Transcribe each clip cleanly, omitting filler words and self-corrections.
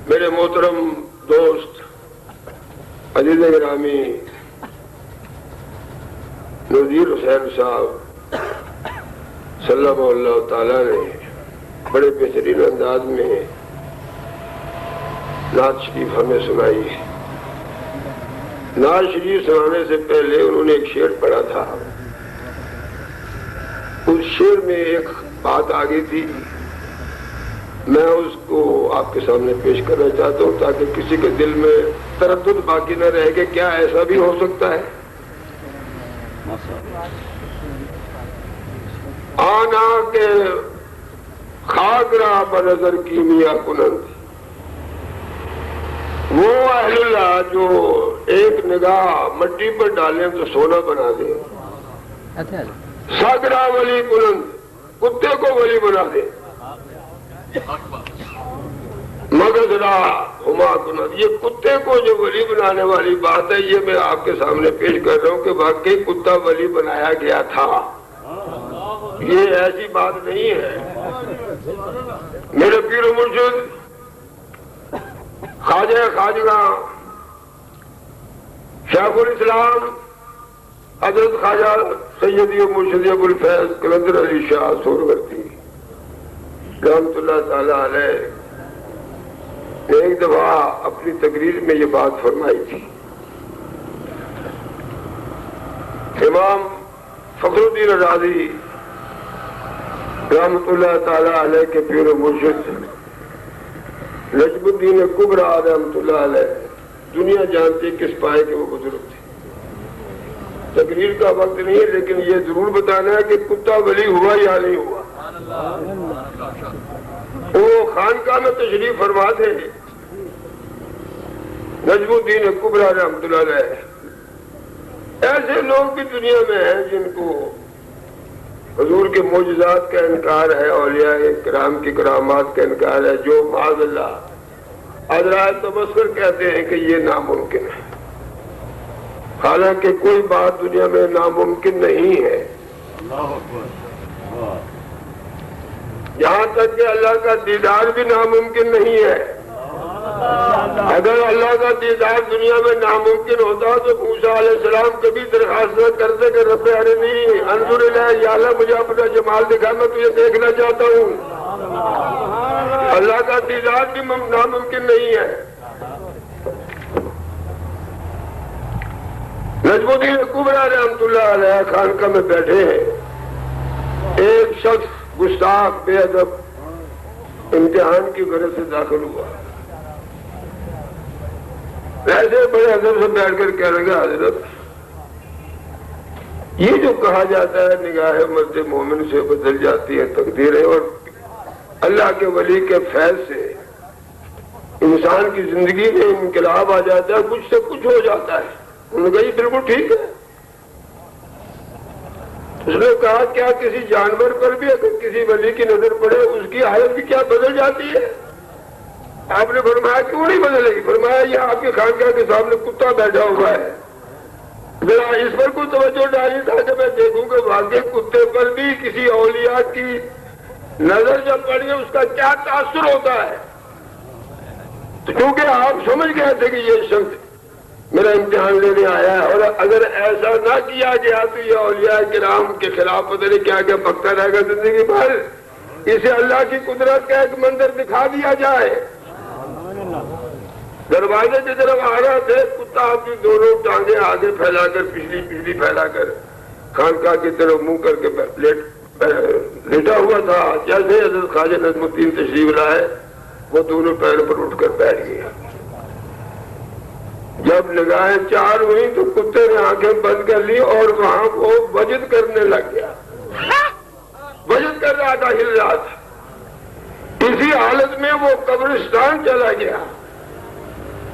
میرے محترم دوست عزیز گرامی نذیر حسین صاحب صلی اللہ تعالیٰ نے بڑے بہترین انداز میں نعت شریف ہمیں سنائی ہے۔ نعت شریف سنانے سے پہلے انہوں نے ایک شعر پڑھا تھا، اس شعر میں ایک بات آ گئی تھی، میں اس کو آپ کے سامنے پیش کرنا چاہتا ہوں تاکہ کسی کے دل میں تردد باقی نہ رہے کہ کیا ایسا بھی ہو سکتا ہے۔ آنا کے خاک را بنظر کیمیا کنند، وہ اہل اللہ جو ایک نگاہ مٹی پر ڈالیں تو سونا بنا دے، ساگرا ولی کنند، کتے کو ولی بنا دے، مگز را ہما کنند، یہ کتے کو جو ولی بنانے والی بات ہے یہ میں آپ کے سامنے پیش کر رہا ہوں کہ واقعی کتا ولی بنایا گیا تھا، یہ ایسی بات نہیں ہے۔ میرے پیر و مرشد خواجہ خواجہ شیخ الاسلام حضرت خواجہ سیدی و مرشدی ابو الفیض قلندر علی شاہ سہروردی رحمۃ اللہ تعالی علیہ نے ایک دفعہ اپنی تقریر میں یہ بات فرمائی تھی۔ امام فخر الدین رازی رحمۃ اللہ تعالی علیہ کے پیر و مرشد نجم الدین کبریٰ رحمۃ اللہ علیہ دنیا جانتی کس پائے کے وہ بزرگ تھے۔ تقریر کا وقت نہیں ہے لیکن یہ ضرور بتانا ہے کہ کتا ولی ہوا یا نہیں ہوا۔ وہ خانقاہ میں تشریف فرما تھے نجم الدین کبریٰ رحمۃ اللہ علیہ۔ ایسے لوگ بھی دنیا میں ہیں جن کو حضور کے معجزات کا انکار ہے، اولیاء کرام کی کرامات کا انکار ہے، جو معاذ اللہ حضرات تبصر کہتے ہیں کہ یہ ناممکن ہے، حالانکہ کوئی بات دنیا میں ناممکن نہیں ہے، یہاں تک کہ اللہ کا دیدار بھی ناممکن نہیں ہے۔ اگر اللہ کا دیدار دنیا میں ناممکن ہوتا تو موسیٰ علیہ السلام کبھی درخواست نہ کرتے کہ رب ارنی انظر الی، یا اللہ مجھے اپنا جمال دکھا، میں تجھے دیکھنا چاہتا ہوں۔ اللہ کا دیدار بھی ناممکن نہیں ہے۔ نجم الدین کبریٰ رحمۃ اللہ علیہ خانقاہ میں بیٹھے ہیں، ایک شخص گستاخ بے ادب امتحان کی غرض سے داخل ہوا، ایسے بڑے ادب سے بیٹھ کر کہہ رہے حضرت یہ جو کہا جاتا ہے نگاہ مرد مومن سے بدل جاتی ہے تقدیریں، اور اللہ کے ولی کے فیض سے انسان کی زندگی میں انقلاب آ جاتا ہے، کچھ سے کچھ ہو جاتا ہے۔ انہوں نے کہا یہ بالکل ٹھیک ہے۔ اس نے کہا کیا کسی جانور پر بھی اگر کسی ولی کی نظر پڑے اس کی حالت بھی کیا بدل جاتی ہے؟ آپ نے فرمایا کیوں نہیں بدلے گی؟ فرمایا یہ آپ کے خانقاہ کے سامنے کتا بیٹھا ہوا ہے، ذرا اس پر کوئی توجہ ڈالی تاکہ میں دیکھوں کہ واقعی کتے پر بھی کسی اولیاء کی نظر جب پڑی ہے اس کا کیا تاثر ہوتا ہے۔ تو کیونکہ آپ سمجھ گئے تھے کہ یہ شخص میرا امتحان لینے آیا ہے، اور اگر ایسا نہ کیا گیا تو یہ اولیاء کرام کے خلاف پتہ نہیں کیا کیا بکتا رہے گا زندگی بھر۔ اسے اللہ کی قدرت کا ایک منظر دکھا دیا جائے۔ دروازے کی طرف آ رہا تھے، کتا اپنی دونوں ٹانگیں آگے پھیلا کر پچھلی پھیلا کر خانقاہ کی طرف منہ کر کے لیٹا ہوا تھا۔ جیسے حضرت خواجہ نظم الدین تشریف لائے وہ دونوں پیروں پر اٹھ کر بیٹھ گیا۔ جب نگاہیں چار ہوئی تو کتے نے آنکھیں بند کر لی اور وہاں وہ وجد کرنے لگ گیا، وجد کر رہا تھا، ہل رہا تھا۔ اسی حالت میں وہ قبرستان چلا گیا،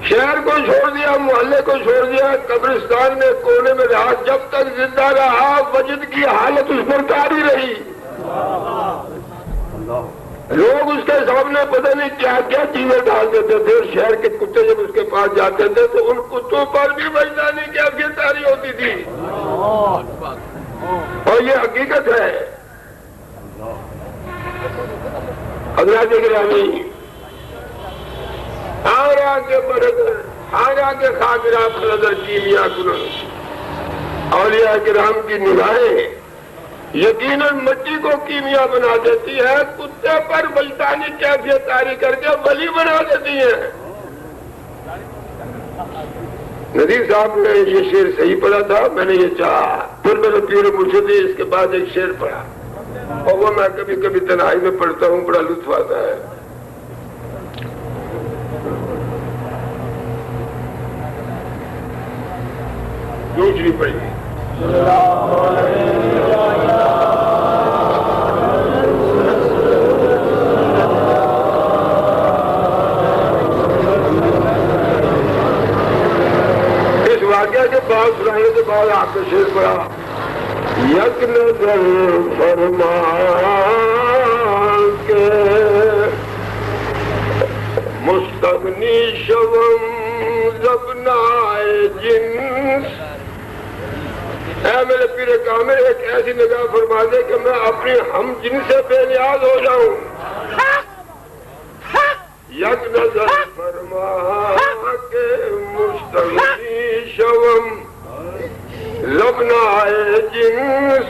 شہر کو چھوڑ دیا، محلے کو چھوڑ دیا، قبرستان میں کونے میں رہا، جب تک زندہ رہا وجد کی حالت اس پر طاری رہی۔ لوگ اس کے سامنے پتہ نہیں کیا کیا چیزیں ڈال دیتے تھے، اور شہر کے کتے جب اس کے پاس جاتے تھے تو ان کتوں پر بھی وجدانی کی آنکھیں طاری ہوتی تھی، اور یہ حقیقت ہے۔ حضرات گرامی، کے برد آگا کے خاطرہ نظر کیمیا کنن اولیاء کرام کی نگاہیں یقیناً مٹی کو کیمیا بنا دیتی ہے، کتے پر ملتانی کیفیت طاری کر کے ولی بنا دیتی ہے۔ ندیم صاحب نے یہ شعر صحیح پڑھا تھا، میں نے یہ چاہا، پھر میں نے پیر مرشد اس کے بعد ایک شعر پڑھا اور وہ میں کبھی کبھی تنہائی میں پڑھتا ہوں، بڑا لطف آتا ہے۔ دوسری پڑھی اس واقعہ کے بعد سنانے کے بعد آپ نے شعر پڑھا، یک نظر فرما کے مستغنی شوم زبنائے جنس، اے میرے پیر کامل ایک ایسی نگاہ فرما دے کہ میں اپنی ہم جن سے بے نیاز ہو جاؤں۔ یک نظر فرما کے مستغنی شوم لبنائے جنس،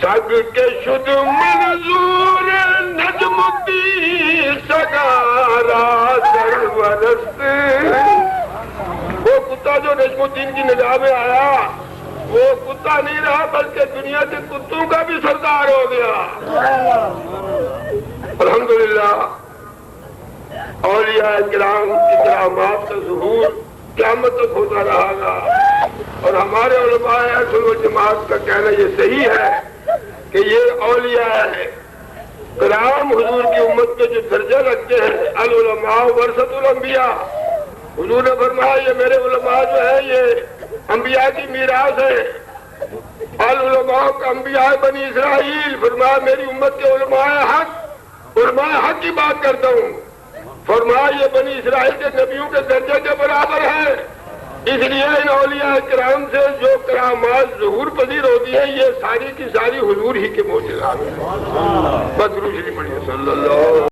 سگ کے شد منظور نجم کی سگارا سرورست۔ وہ کتا جو نجم الدین کی نگاہ میں آیا وہ کتا نہیں رہا بلکہ دنیا کے کتوں کا بھی سردار ہو گیا۔ الحمدللہ اولیاء کرام کی کرامات کا ظہور قیامت تک ہوتا رہا گا، اور ہمارے علماء اہل سنت و جماعت کا کہنا یہ صحیح ہے کہ یہ اولیاء کرام حضور کی امت میں جو درجہ رکھتے ہیں، العلماء ورثۃ الانبیاء، حضور نے فرمایا یہ میرے علماء جو ہے یہ انبیاء کی میراث ہے۔ العلماء کا انبیاء بنی اسرائیل، فرمایا میری امت کے علماء حق کی بات کرتا ہوں، فرمایا یہ بنی اسرائیل کے نبیوں کے درجے کے برابر ہے۔ اس لیے ان اولیاء کرام سے جو کرامات ظہور پذیر ہوتی ہیں یہ ساری کی ساری حضور ہی کے معجزات ہیں۔ بس درود شریف پڑھیے صلی اللہ